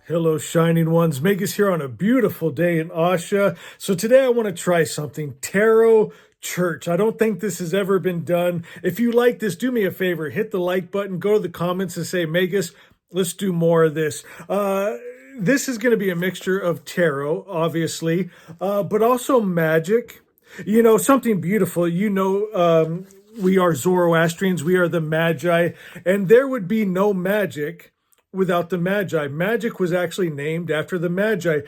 Hello, shining ones. Magus here on a beautiful day in Asha. So today I want to try something. Tarot Church. I don't think this has ever been done. If you like this, do me a favor. Hit the like button. Go to the comments and say, Magus, let's do more of this. This is going to be a mixture of tarot, obviously, but also magic. You know, something beautiful. We are Zoroastrians. We are the magi. And there would be no magic without the magi. Magic was actually named after the magi.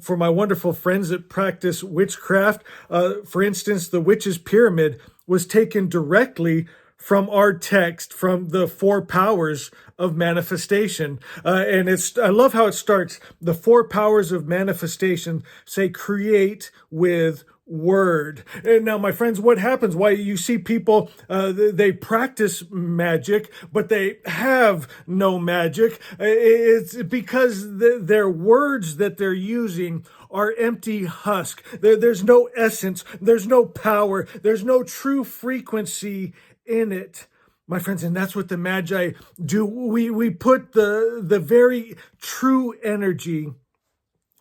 For my wonderful friends that practice witchcraft, for instance, the witch's pyramid was taken directly from our text, from the four powers of manifestation. I love how it starts. The four powers of manifestation say create with word. And now, my friends, what happens? Why you see people, they practice magic, but they have no magic. It's because their words that they're using are empty husk. There's no essence. There's no power. There's no true frequency in it. My friends, and that's what the magi do. We put the very true energy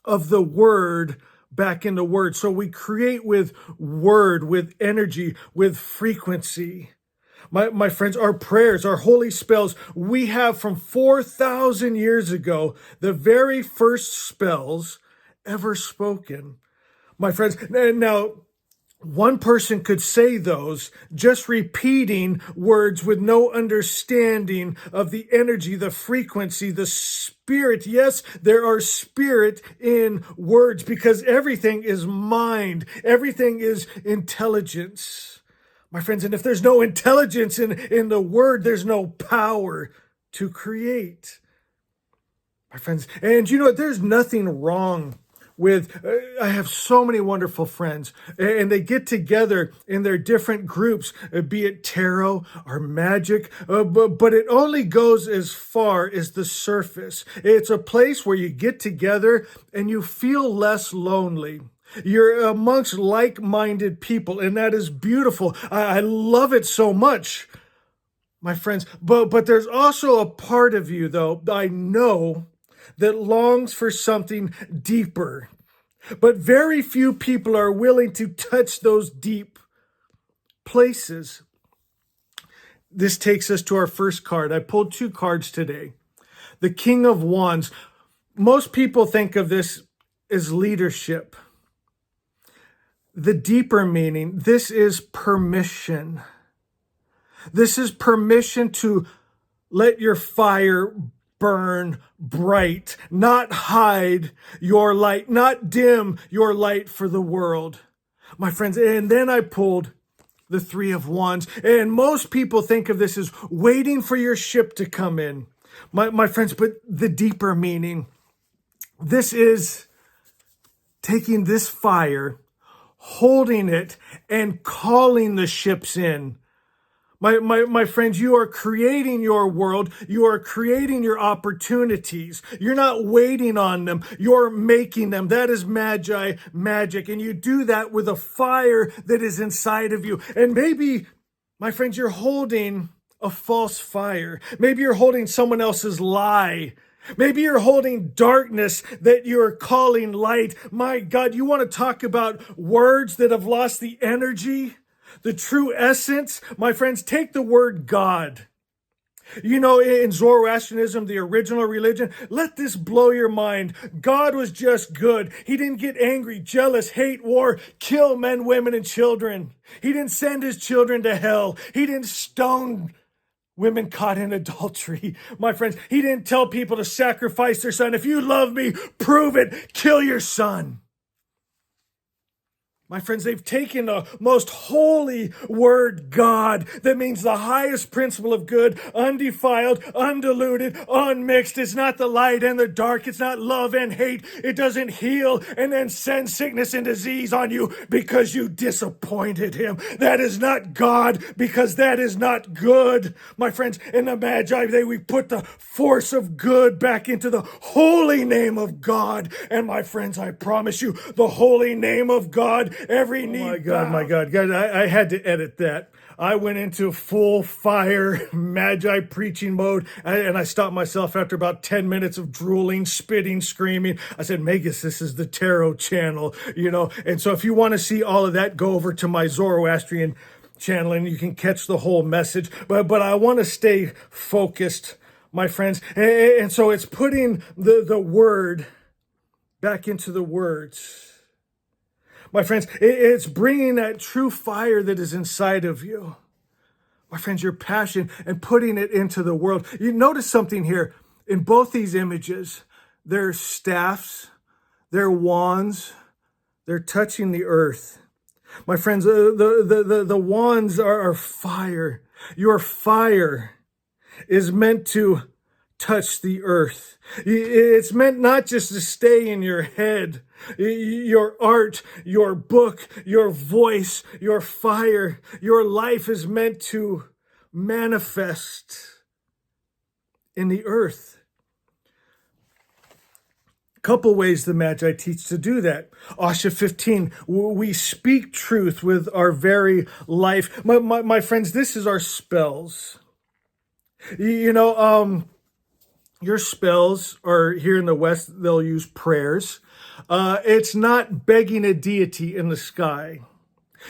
of the word back into word. So we create with word, with energy, with frequency. My friends, our prayers, our holy spells, we have from 4,000 years ago, the very first spells ever spoken. My friends, and now one person could say those just repeating words with no understanding of the energy, the frequency, the spirit. Yes, there are spirit in words because everything is mind. Everything is intelligence. My friends, and if there's no intelligence in the word, there's no power to create. My friends, and you know what? There's nothing wrong with, I have so many wonderful friends, and they get together in their different groups, be it tarot or magic, but it only goes as far as the surface. It's a place where you get together and you feel less lonely. You're amongst like-minded people, and that is beautiful. I love it so much, my friends. But there's also a part of you, though, I know, that longs for something deeper. But very few people are willing to touch those deep places. This takes us to our first card. I pulled two cards today. The King of Wands. Most people think of this as leadership. The deeper meaning, this is permission. This is permission to let your fire burn bright, not hide your light, not dim your light for the world. My friends, and then I pulled the Three of Wands, and most people think of this as waiting for your ship to come in. My friends, but the deeper meaning, this is taking this fire, holding it, and calling the ships in. My friends, you are creating your world. You are creating your opportunities. You're not waiting on them. You're making them. That is magi magic. And you do that with a fire that is inside of you. And maybe, my friends, you're holding a false fire. Maybe you're holding someone else's lie. Maybe you're holding darkness that you're calling light. My God, you want to talk about words that have lost the energy? The true essence, my friends, take the word God. You know, in Zoroastrianism, the original religion, let this blow your mind. God was just good. He didn't get angry, jealous, hate, war, kill men, women, and children. He didn't send his children to hell. He didn't stone women caught in adultery. My friends, he didn't tell people to sacrifice their son. If you love me, prove it. Kill your son. My friends, they've taken the most holy word, God, that means the highest principle of good, undefiled, undiluted, unmixed. It's not the light and the dark. It's not love and hate. It doesn't heal and then send sickness and disease on you because you disappointed him. That is not God, because that is not good. My friends, in the Magi, we put the force of good back into the holy name of God. And my friends, I promise you, the holy name of God every knee my God, guys, I had to edit that. I went into full fire magi preaching mode, and I stopped myself after about 10 minutes of drooling, spitting, screaming. I said, Magus, this is the tarot channel, and so if you want to see all of that, go over to my Zoroastrian channel and you can catch the whole message. But I want to stay focused, my friends. And so it's putting the word back into the words. My friends, it's bringing that true fire that is inside of you. My friends, your passion, and putting it into the world. You notice something here. In both these images, they're staffs, they're wands, they're touching the earth. My friends, the wands are fire. Your fire is meant to touch the earth. It's meant not just to stay in your head. Your art, your book, your voice, your fire, your life is meant to manifest in the earth. Couple ways the Magi teach to do that. Asha 15, we speak truth with our very life. My friends, this is our spells. Your spells are here in the West, they'll use prayers. It's not begging a deity in the sky.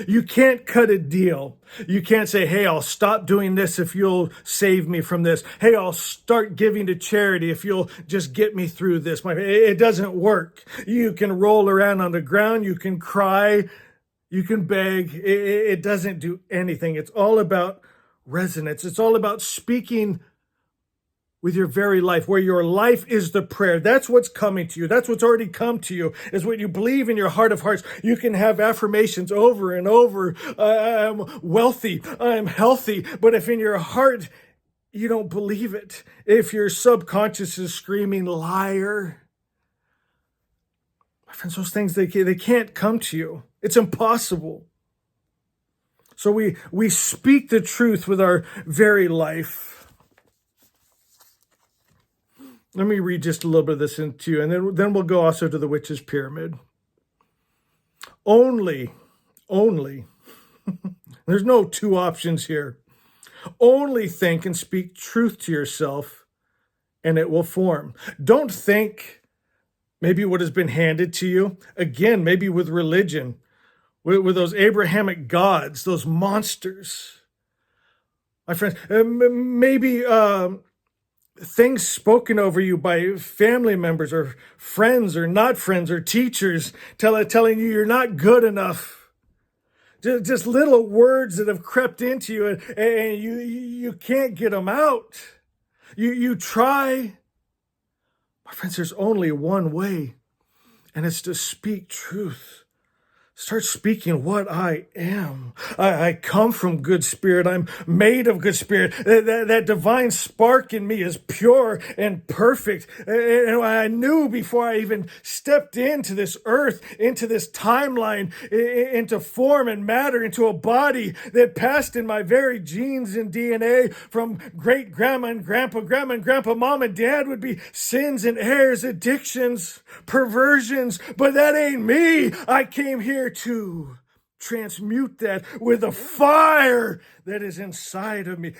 You can't cut a deal. You can't say, hey, I'll stop doing this if you'll save me from this. Hey, I'll start giving to charity if you'll just get me through this. It doesn't work. You can roll around on the ground. You can cry. You can beg. It doesn't do anything. It's all about resonance. It's all about speaking with your very life, where your life is the prayer. That's what's coming to you. That's what's already come to you, is what you believe in your heart of hearts. You can have affirmations over and over. I'm wealthy. I'm healthy. But if in your heart you don't believe it, if your subconscious is screaming liar, my friends, those things, they can't come to you. It's impossible. So we speak the truth with our very life. Let me read just a little bit of this into you, and then we'll go also to the witch's pyramid. Only, there's no two options here. Only think and speak truth to yourself, and it will form. Don't think maybe what has been handed to you. Again, maybe with religion, with those Abrahamic gods, those monsters. My friends, maybe things spoken over you by family members or friends or not friends or teachers telling you you're not good enough. Just little words that have crept into you, and you can't get them out. You try. My friends, there's only one way, and it's to speak truth. Start speaking what I am. I come from good spirit. I'm made of good spirit. That divine spark in me is pure and perfect. And I knew before I even stepped into this earth, into this timeline, into form and matter, into a body that passed in my very genes and DNA from great grandma and grandpa, mom and dad would be sins and errors, addictions, perversions. But that ain't me. I came here to transmute that with the fire that is inside of me.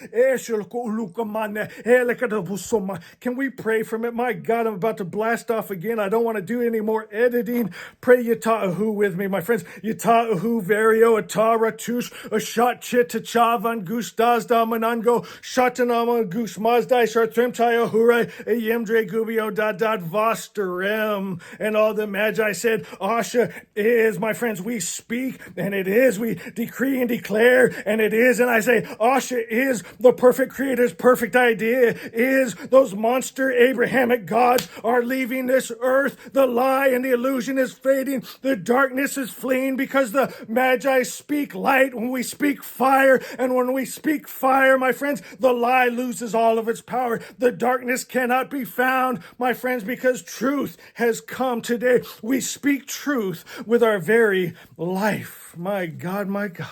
Can we pray from it? My God, I'm about to blast off again. I don't want to do any more editing. Pray Yata'ahu with me, my friends. Yata'ahu Vario Atara Tush Ashat Chit Chavan Gus Dazda Manango Shatanama Gus Mazdai Shartrim Tayahurai Yemdre Gubio Dad Vasterem. And all the Magi said, Asha is, my friends, we speak, and it is, we decree and declare, and it is, and I say, Asha is the perfect creator's perfect idea, is those monster Abrahamic gods are leaving this earth. The lie and the illusion is fading. The darkness is fleeing because the Magi speak light when we speak fire. And when we speak fire, my friends, the lie loses all of its power. The darkness cannot be found, my friends, because truth has come today. We speak truth with our very life. My God, my God.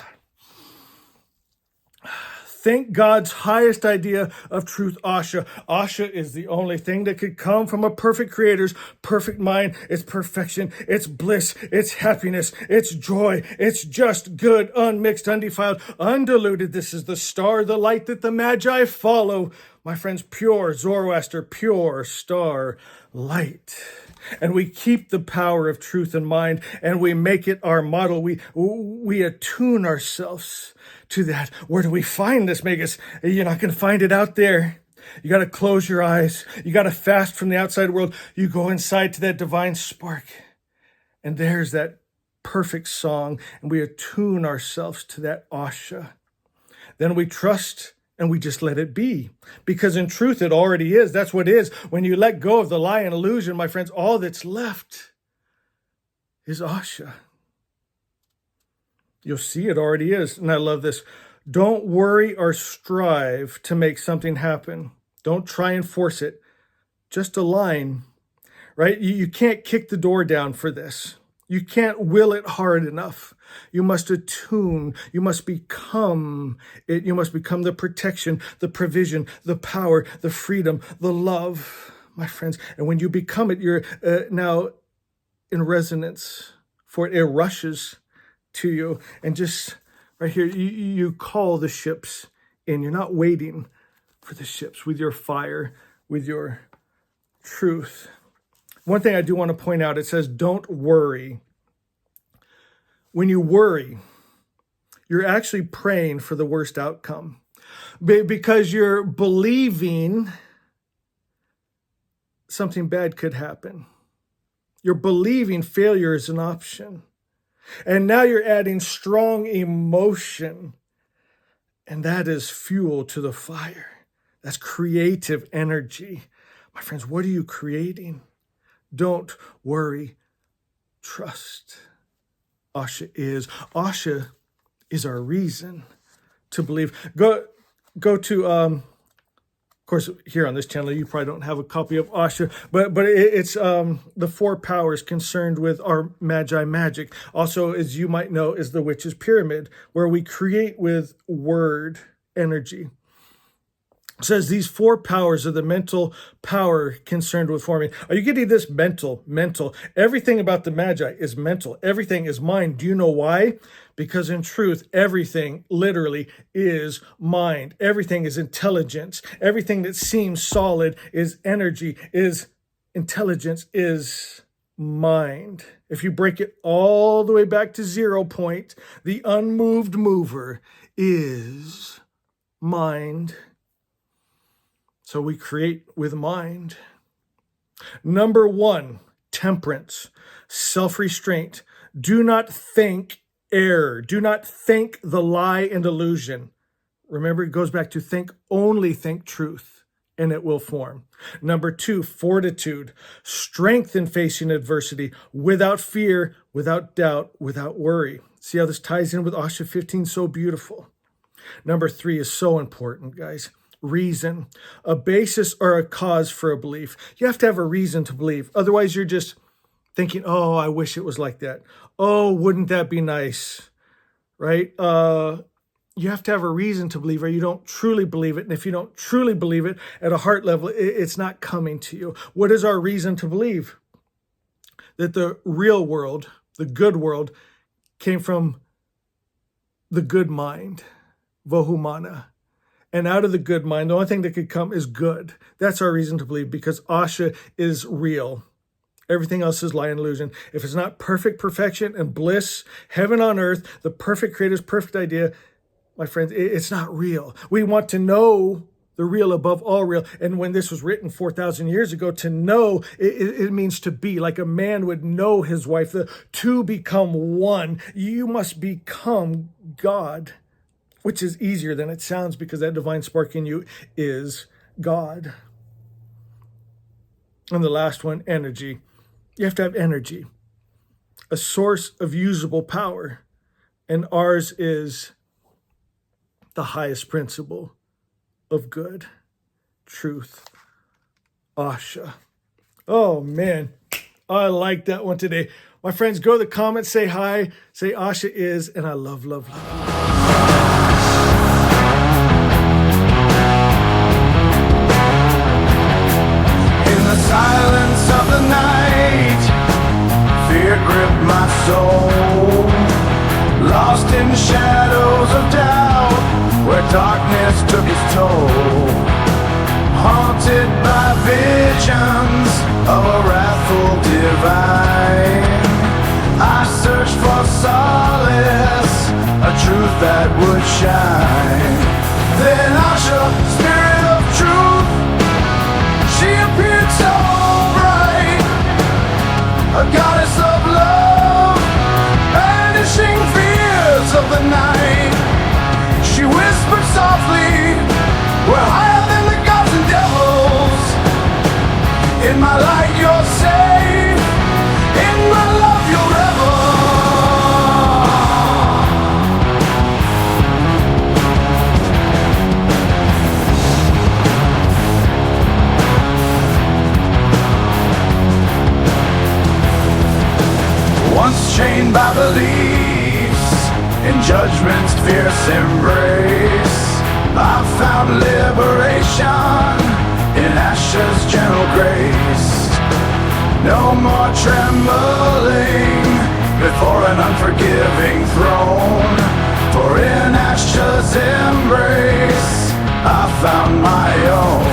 Think God's highest idea of truth, Asha. Asha is the only thing that could come from a perfect creator's perfect mind. It's perfection, it's bliss, it's happiness, it's joy, it's just good, unmixed, undefiled, undiluted. This is the star, the light that the magi follow. My friends, pure Zoroaster, pure star light. And we keep the power of truth in mind, and we make it our model. We attune ourselves to that. Where do we find this, Magus? You're not going to find it out there. You got to close your eyes. You got to fast from the outside world. You go inside to that divine spark, and there's that perfect song, and we attune ourselves to that Asha. Then we trust and we just let it be, because in truth, it already is. That's what it is. When you let go of the lie and illusion, my friends, all that's left is Asha. You'll see it already is. And I love this. Don't worry or strive to make something happen. Don't try and force it. Just align, right? You can't kick the door down for this. You can't will it hard enough. You must attune. You must become it. You must become the protection, the provision, the power, the freedom, the love, my friends. And when you become it, you're now in resonance for it. It rushes to you. And just right here, you call the ships in. You're not waiting for the ships with your fire, with your truth. One thing I do want to point out, it says, don't worry. When you worry, you're actually praying for the worst outcome because you're believing something bad could happen. You're believing failure is an option. And now you're adding strong emotion, and that is fuel to the fire. That's creative energy. My friends, what are you creating? Don't worry, trust. Asha is our reason to believe. Go to, of course, here on this channel, you probably don't have a copy of Asha, but it's the 4 powers concerned with our magi magic. Also, as you might know, is the witch's pyramid, where we create with word energy. It says these 4 powers are the mental power concerned with forming. Are you getting this? Mental. Everything about the magi is mental. Everything is mind. Do you know why? Because in truth, everything literally is mind. Everything is intelligence. Everything that seems solid is energy, is intelligence, is mind. If you break it all the way back to 0 point, the unmoved mover is mind. So we create with mind. Number 1, temperance, self-restraint. Do not think error. Do not think the lie and illusion. Remember, it goes back to only think truth, and it will form. Number 2, fortitude, strength in facing adversity, without fear, without doubt, without worry. See how this ties in with Asha 15, so beautiful. Number 3 is so important, guys. Reason, a basis or a cause for a belief. You have to have a reason to believe. Otherwise, you're just thinking, oh, I wish it was like that. Oh, wouldn't that be nice? Right? You have to have a reason to believe, or you don't truly believe it. And if you don't truly believe it at a heart level, it's not coming to you. What is our reason to believe? That the real world, the good world, came from the good mind, Vohumana. And out of the good mind, the only thing that could come is good. That's our reason to believe, because Asha is real. Everything else is lie and illusion. If it's not perfect perfection and bliss, heaven on earth, the perfect creator's perfect idea, my friends, it's not real. We want to know the real above all real. And when this was written 4,000 years ago, to know, it means to be. Like a man would know his wife, the two become one. You must become God, which is easier than it sounds, because that divine spark in you is God. And the last one, energy. You have to have energy, a source of usable power. And ours is the highest principle of good, truth, Asha. Oh, man, I like that one today. My friends, go to the comments, say hi, say Asha is, and I love, love, love. visions of a wrathful divine. I searched for solace, a truth that would shine. Then Asha, spirit of truth, she appeared so bright, a goddess of love, banishing fears of the night. She whispered softly, we're higher than the gods and devils. In my light you're safe, in my love you'll revel. Once chained by beliefs in judgment's fierce embrace, I've found liberation in Asha's gentle grace. No more trembling before an unforgiving throne, for in Asha's embrace I found my own.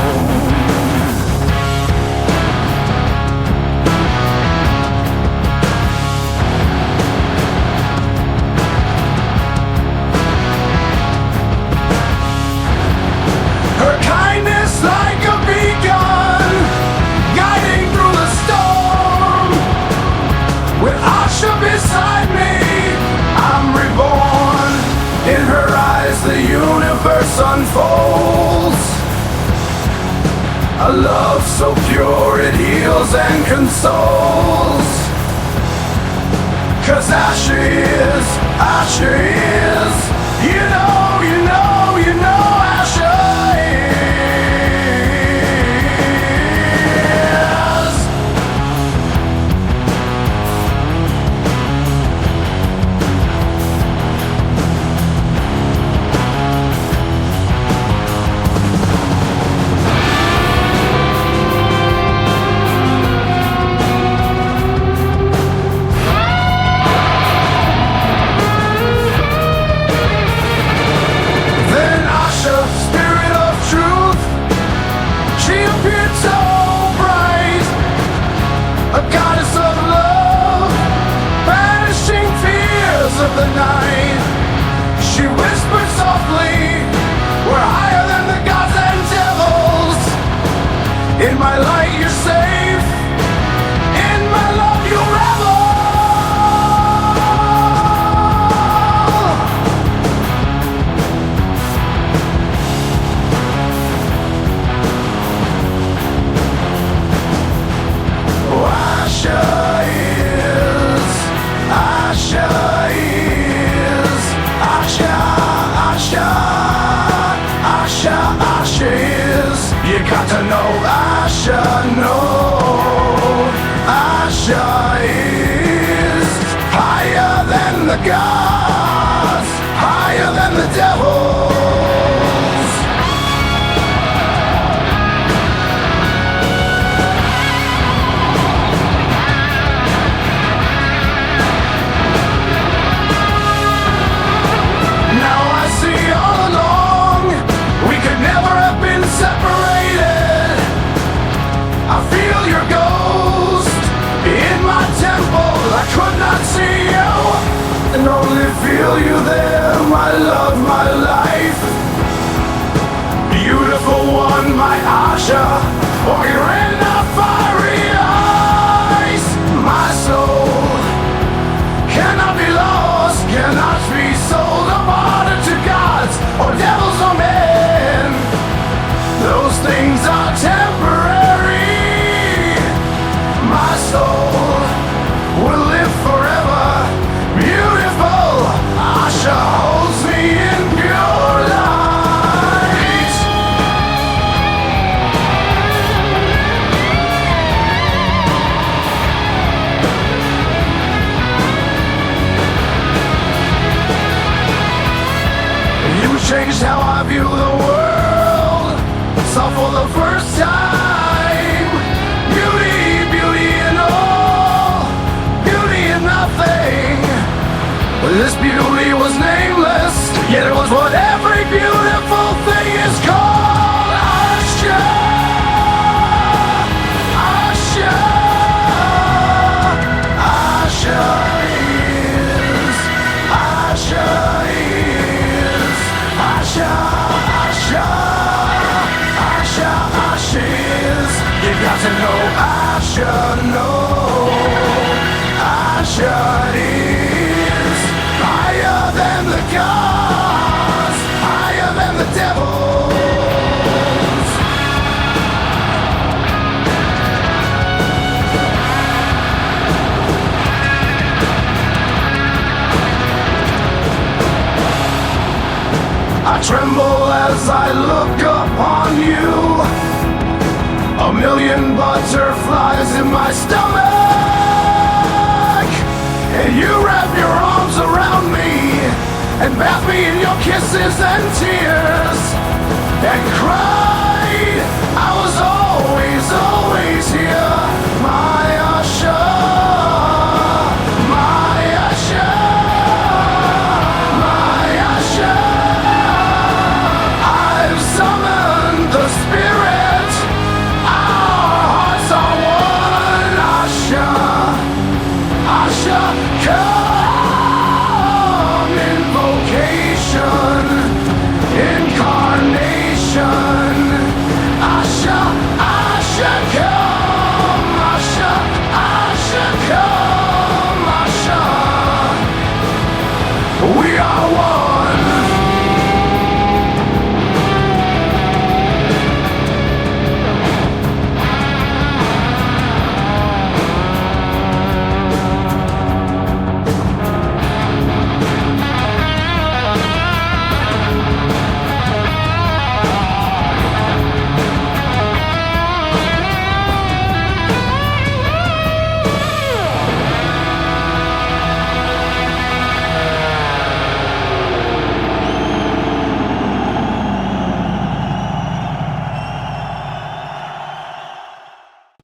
Her kindness like a beacon, guiding through the storm. With Asha beside me, I'm reborn. In her eyes the universe unfolds, a love so pure it heals and consoles. 'Cause Asha is, you know, Asha is. Then Asha, spirit of truth, she appeared so bright, a goddess of love, banishing fears of the night. She whispered softly, we're higher than the gods and devils. In my light you're safe, in my love you'll revel. Asha is. You got to know Asha, no. Asha is higher than the gods, higher than the devils. Now I see all along we could never have been separated. I feel your ghost in my temple. I could not see you and only feel you there. My love, my life, beautiful one, my Asha, walking in the fiery ice. My soul cannot be lost, cannot be sold, apart to gods or devils or men. Those things are temporary. My soul will live forever. Beautiful Asha holds me in pure light. You changed how I view the world. Saw for the first time beauty, beauty in all, beauty in nothing. But this beauty was nameless, yet it was what every beautiful thing is called. Asha, to know Asha, no. Asha is higher than the gods, higher than the devils. I tremble as I look upon you. A million butterflies in my stomach, and you wrap your arms around me and bath me in your kisses and tears and cry.